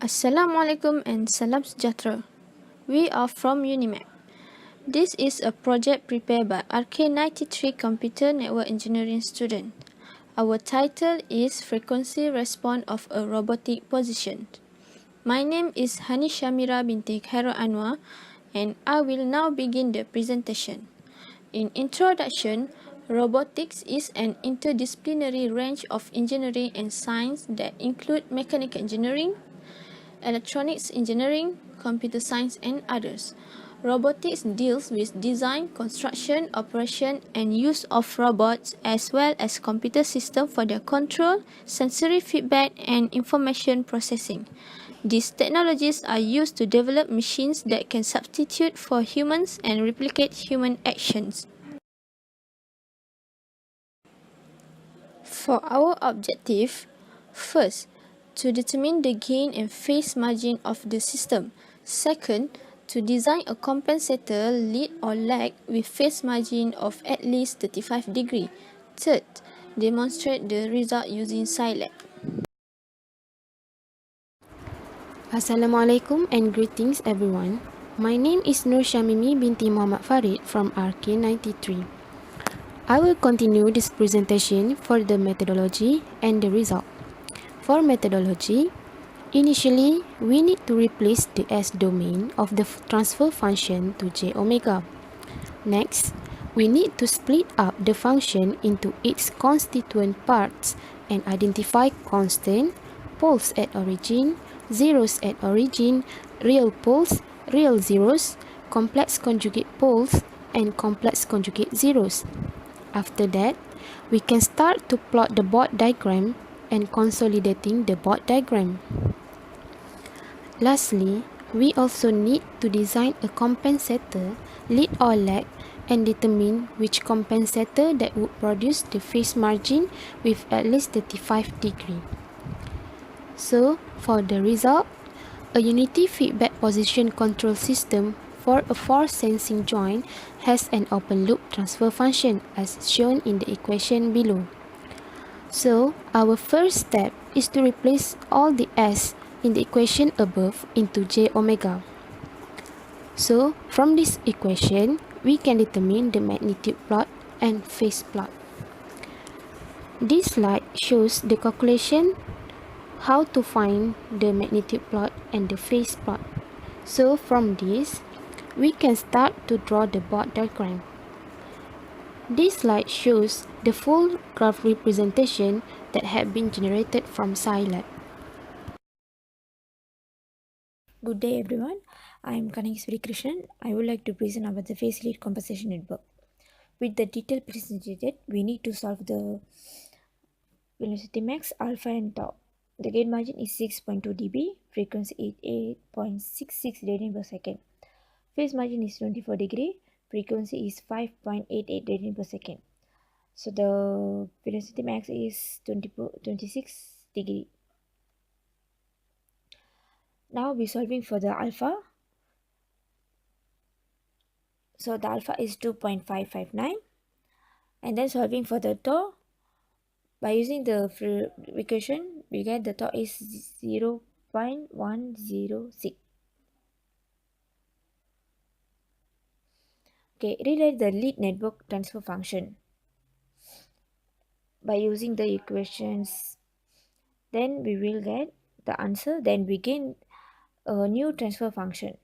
Assalamualaikum and salam sejahtera. We are from Unimap. This is a project prepared by EKT318 Computer Network Engineering student. Our title is Frequency Response of a Robotic Position. My name is Hani Shamira binti Khairul Anwar and I will now begin the presentation. In introduction, robotics is an interdisciplinary range of engineering and science that include mechanical engineering, electronics engineering, computer science, and others. Robotics deals with design, construction, operation, and use of robots as well as computer systems for their control, sensory feedback, and information processing. These technologies are used to develop machines that can substitute for humans and replicate human actions. For our objective, first, to determine the gain and phase margin of the system. Second, to design a compensator lead or lag with phase margin of at least 35 degree. Third, demonstrate the result using Scilab. Assalamualaikum and greetings everyone. My name is Nur Shamimi binti Muhammad Farid from RK93. I will continue this presentation for the methodology and the result. For methodology, initially we need to replace the S domain of the transfer function to J omega. Next, we need to split up the function into its constituent parts and identify constant, poles at origin, zeros at origin, real poles, real zeros, complex conjugate poles, and complex conjugate zeros. After that, we can start to plot the board diagram and consolidating the board diagram. Lastly, we also need to design a compensator, lead or lag, and determine which compensator that would produce the phase margin with at least 35 degree. So, for the result, a unity feedback position control system for a force sensing joint has an open loop transfer function as shown in the equation below. So, our first step is to replace all the S in the equation above into J omega. So, from this equation, we can determine the magnitude plot and phase plot. This slide shows the calculation how to find the magnitude plot and the phase plot. So, from this, we can start to draw the board diagram. This slide shows the full graph representation that had been generated from Scilab. Good day everyone, I am Kaneshwari Krishnan. I would like to present about the phase lead compensation network. With the detail presented, we need to solve the velocity max, alpha and tau. The gain margin is 6.2 dB, frequency is 8.66 radian per second. Phase margin is 24 degree, frequency is 5.88 radian per second. So the velocity max is 26 degree. Now we're solving for the alpha. So the alpha is 2.559. And then solving for the tau. By using the equation, we get the tau is 0.106. Okay, rewrite the lead network transfer function. By using the equations, then we will get the answer. Then we gain a new transfer function.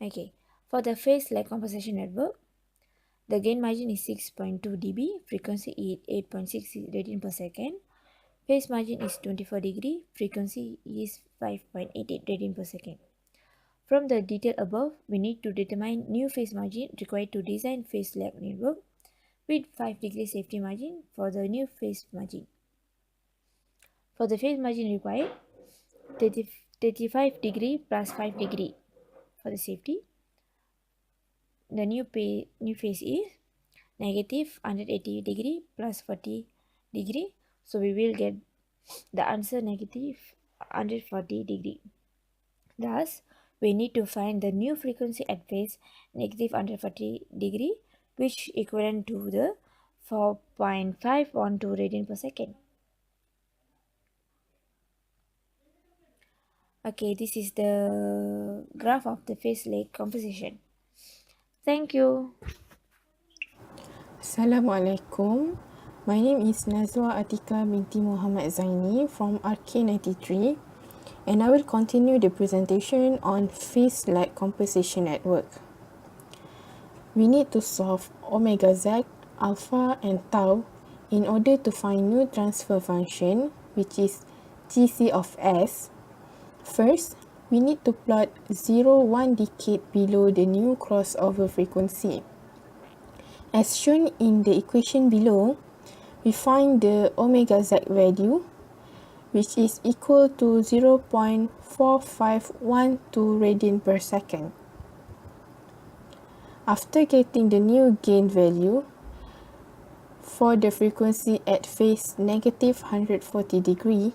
Okay, for the phase lag compensation network, the gain margin is 6.2 dB, frequency is 8.6 radian per second. Phase margin is 24 degree, frequency is 5.88 radian per second. From the detail above, we need to determine new phase margin required to design phase lag network with 5 degree safety margin for the new phase margin. For the phase margin required, 35 degree plus 5 degree for the safety. The new phase is negative 180 degree plus 40 degree. So we will get the answer negative 140 degree. Thus, we need to find the new frequency at phase negative 140 degree, which equivalent to the 4.512 radian per second. Okay, this is the graph of the phase lag composition. Thank you. Assalamualaikum. My name is Nazwa Atika binti Muhammad Zaini from EKT318 and I will continue the presentation on phase lag composition network. We need to solve omega z, alpha and tau in order to find new transfer function which is Tc of S. First, we need to plot 0-1 decade below the new crossover frequency. As shown in the equation below, we find the omega z value, which is equal to 0.4512 radian per second. After getting the new gain value for the frequency at phase negative 140 degree,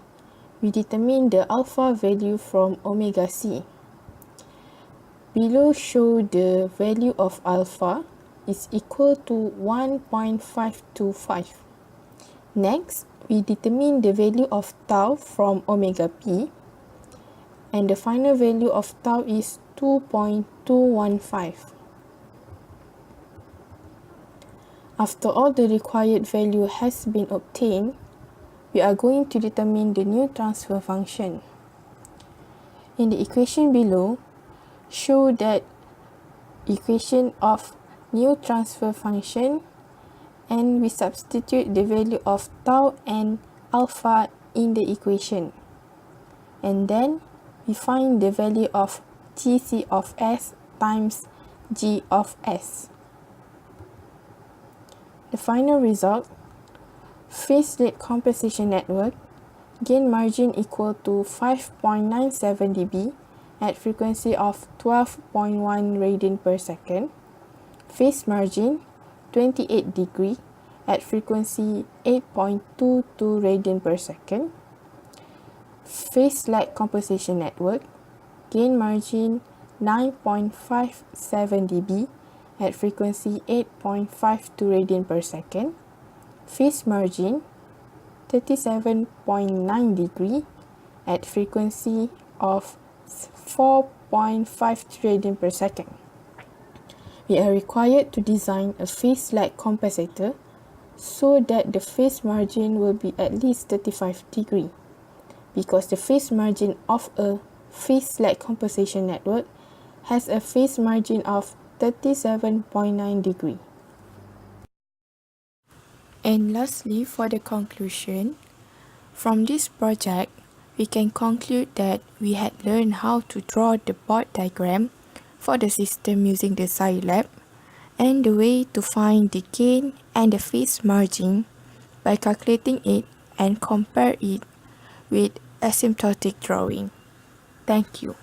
we determine the alpha value from omega c. Below show the value of alpha is equal to 1.525. Next, we determine the value of tau from omega p, and the final value of tau is 2.215. After all the required value has been obtained, we are going to determine the new transfer function. In the equation below, show that equation of new transfer function, and we substitute the value of tau and alpha in the equation. And then we find the value of Tc of S times G of S. The final result, phase lag composition network, gain margin equal to 5.97 dB at frequency of 12.1 radian per second, phase margin 28 degree at frequency 8.22 radian per second, phase lag composition network, gain margin 9.57 dB at frequency 8.52 radian per second, phase margin 37.9 degree at frequency of 4.53 radian per second. We are required to design a phase lag compensator so that the phase margin will be at least 35 degree, because the phase margin of a phase lag compensation network has a phase margin of 37.9 degree. And lastly, for the conclusion, from this project, we can conclude that we had learned how to draw the board diagram for the system using the Scilab, and the way to find the gain and the phase margin by calculating it and compare it with asymptotic drawing. Thank you.